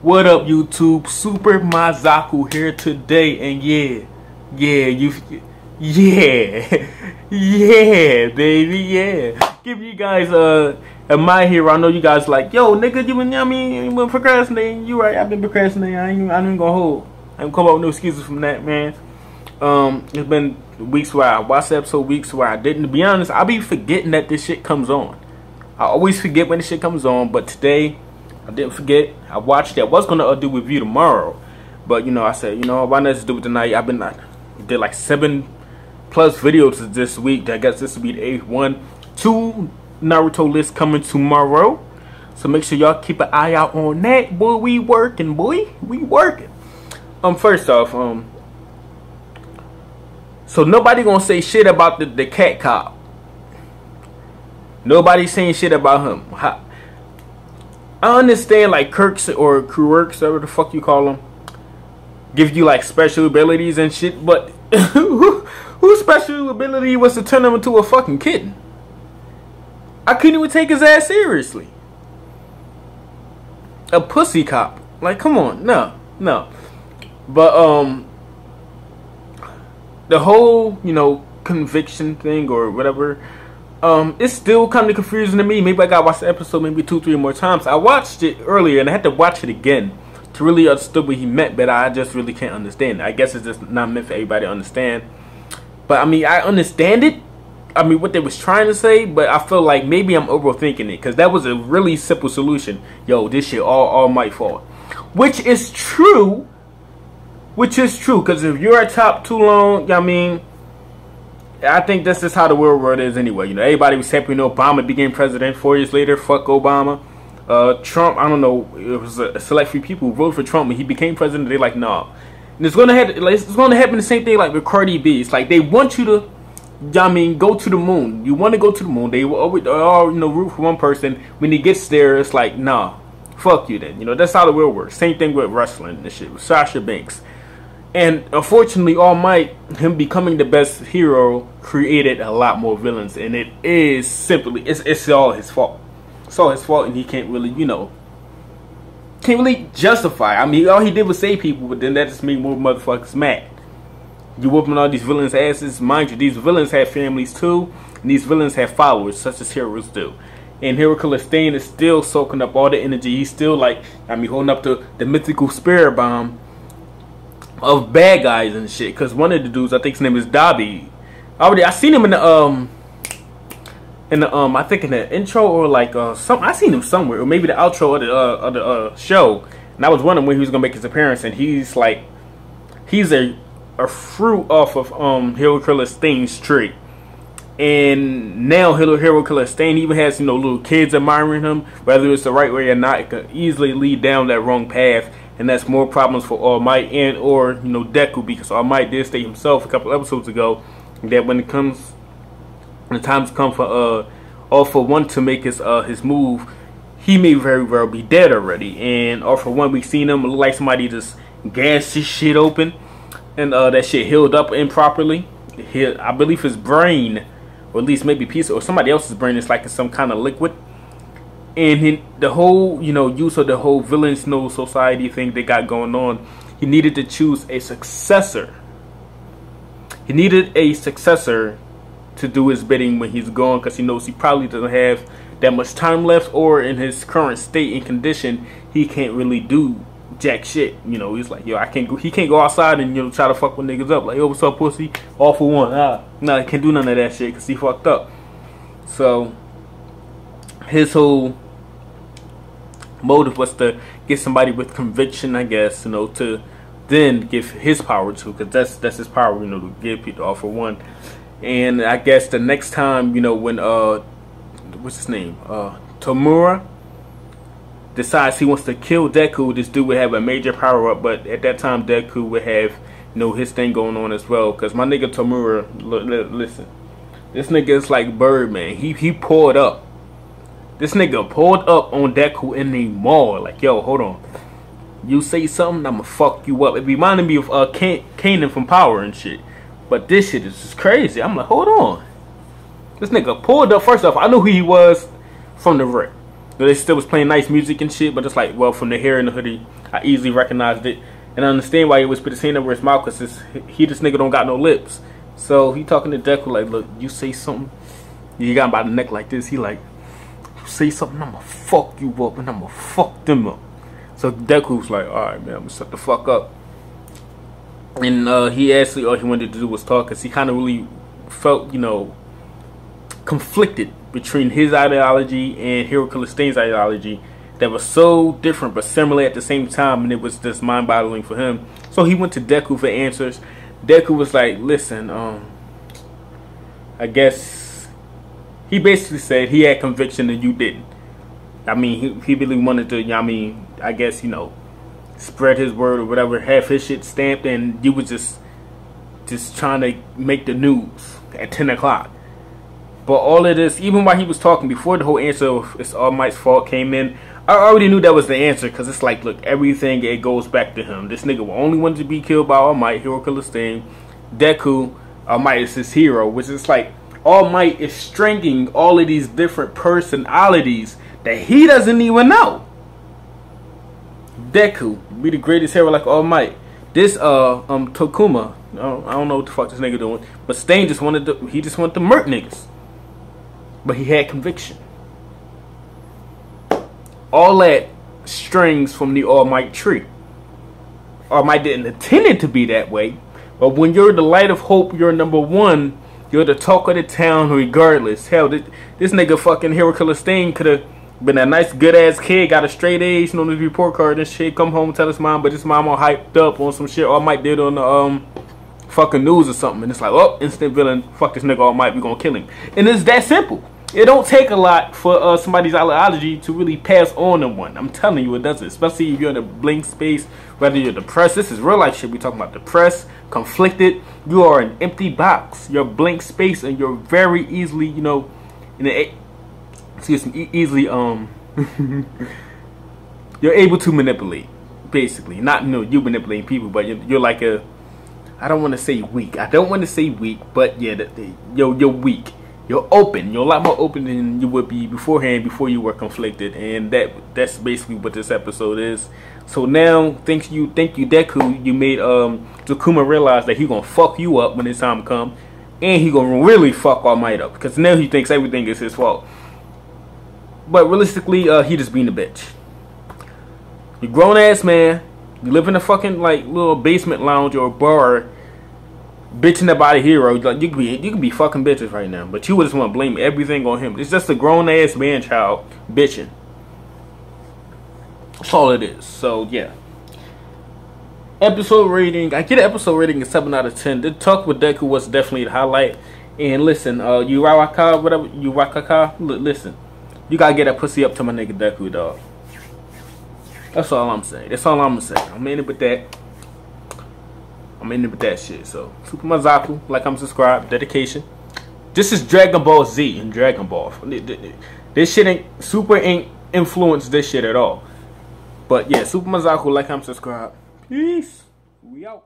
What up, YouTube? Super Mazaku here today, and yeah, baby, yeah. Give you guys a My Hero. I know you guys like, yo, nigga, you been procrastinating. You right? I've been procrastinating. I ain't gonna hold. I ain't come up with no excuses from that, man. It's been weeks where I watched the episode, weeks where I didn't. To be honest, I be forgetting that this shit comes on. I always forget when this shit comes on, but today I didn't forget. I watched it. I was gonna do a review tomorrow, but you know, I said, you know, why not just do it tonight? I did like 7+ videos this week. I guess this will be the 8th one. 2 Naruto lists coming tomorrow, so make sure y'all keep an eye out on that. Boy, we working, boy. We working. First off, so nobody gonna say shit about the cat cop. Nobody's saying shit about him. I understand, like, Kirks or Quirks, whatever the fuck you call them, give you like special abilities and shit, but whose special ability was to turn him into a fucking kitten? I couldn't even take his ass seriously. A pussy cop. Like, come on, no. But the whole, you know, conviction thing or whatever, it's still kind of confusing to me. Maybe I gotta watch the episode maybe 2-3 more times. I watched it earlier and I had to watch it again to really understand what he meant, but I just really can't understand it. I guess it's just not meant for everybody to understand. But I mean, I understand it. I mean, what they was trying to say, but I feel like maybe I'm overthinking it, because that was a really simple solution. Yo, this shit all Might fault. Which is true, because if you're at top too long, I mean, I think this is how the world is anyway. You know, everybody was happy when Obama became president. 4 years later, fuck Obama. Trump, I don't know, it was a select few people who voted for Trump and he became president. They're like, nah. And it's gonna happen the same thing like with Cardi B. It's like they want you to, I mean, go to the moon. You want to go to the moon. They all, you know, root for one person. When he gets there, it's like, nah, fuck you then. You know, that's how the world works. Same thing with wrestling and shit with Sasha Banks. And unfortunately, All Might, him becoming the best hero, created a lot more villains, and it is simply, it's all his fault. It's all his fault, and he can't really, you know, can't really justify. I mean, all he did was save people, but then that just made more motherfuckers mad. You whooping all these villains' asses. Mind you, these villains have families too, and these villains have followers, such as heroes do. And Hero Killer Stain is still soaking up all the energy. He's still, like, I mean, holding up the mythical spirit bomb of bad guys and shit. Because one of the dudes, I think his name is Dobby. I seen him in the I think in the intro or like I seen him somewhere, or maybe the outro of the show. And I was wondering when he was gonna make his appearance. And he's like, he's a fruit off of Hero Killer Stain's tree. And now Hero Killer Stain even has, you know, little kids admiring him. Whether it's the right way or not, it could easily lead down that wrong path. And that's more problems for All Might and or, you know, Deku, because All Might did state himself a couple episodes ago that when the times come for All For One to make his move, he may very well be dead already. And All For One, we seen him look like somebody just gassed his shit open, and that shit healed up improperly. I believe his brain, or at least maybe a piece or somebody else's brain, is like in some kind of liquid. And the whole, you know, use of the whole villains no society thing they got going on, he needed to choose a successor. He needed a successor to do his bidding when he's gone, because he knows he probably doesn't have that much time left, or in his current state and condition, he can't really do jack shit. You know, he's like, yo, he can't go outside and, you know, try to fuck with niggas up. Like, yo, what's up, pussy? All for one. Nah, he can't do none of that shit because he fucked up. So his whole motive was to get somebody with conviction, I guess, you know, to then give his power to, because that's his power, you know, to give people All For One. And I guess the next time, you know, when what's his name, Tomura decides he wants to kill Deku, this dude would have a major power up. But at that time, Deku would have, you know, his thing going on as well. Because my nigga Tomura, listen, this nigga is like Birdman. He pulled up. This nigga pulled up on Deku in the mall. Like, yo, hold on. You say something, I'ma fuck you up. It reminded me of Kanan from Power and shit. But this shit is just crazy. I'm like, hold on. This nigga pulled up. First off, I knew who he was from the rip. They still was playing nice music and shit, but it's like, well, from the hair and the hoodie, I easily recognized it. And I understand why he was put his hand over his mouth, because this nigga don't got no lips. So he talking to Deku like, look, you say something, you got him by the neck like this. He like, you say something, I'ma fuck you up and I'ma fuck them up. So Deku's like, alright, man, I'm gonna shut the fuck up. And he actually, all he wanted to do was talk, because he kind of really felt, you know, conflicted between his ideology and Hero Killer Stain's ideology that was so different but similar at the same time, and it was just mind-boggling for him. So he went to Deku for answers. Deku was like, listen, I guess he basically said he had conviction and you didn't. I mean, he really wanted to, I mean, I guess, you know, spread his word or whatever, have his shit stamped, and you was just trying to make the news at 10 o'clock. But all of this, even while he was talking, before the whole answer of it's All Might's fault came in, I already knew that was the answer, because it's like, look, everything, it goes back to him. This nigga only wanted to be killed by All Might, Hero Killer Stain. Deku, All Might is his hero, which is like, All Might is stringing all of these different personalities that he doesn't even know. Deku be the greatest hero like All Might. This Tomura, I don't know what the fuck this nigga doing, but Stain just wanted to murk niggas. But he had conviction. All that strings from the All Might tree. All Might didn't intend it to be that way, but when you're the light of hope, you're number one. You're the talk of the town regardless. Hell, this nigga fucking Hero Killer Stain could have been a nice good ass kid, got a straight A's on his report card and shit, come home and tell his mom, but his mom all hyped up on some shit All Might did on the fucking news or something, and it's like, oh, instant villain, fuck this nigga All Might, we gonna kill him. And it's that simple. It don't take a lot for somebody's ideology to really pass on to one. I'm telling you, it doesn't. Especially if you're in a blank space, whether you're depressed. This is real life shit. We talking about depressed, conflicted. You are an empty box. You're a blank space, and you're very easily, you know, easily you're able to manipulate. Basically, not you manipulating people, but you're like a. I don't want to say weak. I don't want to say weak, but yeah, you're weak. You're open. You're a lot more open than you would be beforehand, before you were conflicted, and that's basically what this episode is. So now, thank you, Deku. You made Takuma realize that he gonna fuck you up when his time come, and he gonna really fuck All Might up, because now he thinks everything is his fault. But realistically, he just being a bitch. You grown ass man. You live in a fucking like little basement lounge or bar, bitching about a hero. Like you can be fucking bitches right now, but you would just want to blame everything on him. It's just a grown ass man child bitching. That's all it is. So yeah. Episode rating, I get an episode rating of 7 out of 10. The talk with Deku was definitely the highlight. And listen, listen, you gotta get that pussy up to my nigga Deku, dog. That's all I'm saying. That's all I'm gonna say. I'm in it with that. I'm in it with that shit. So, Super Mazaku, like, I'm subscribed, dedication. This is Dragon Ball Z and Dragon Ball. This shit ain't influenced this shit at all. But yeah, Super Mazaku, like, I'm subscribed. Peace. We out.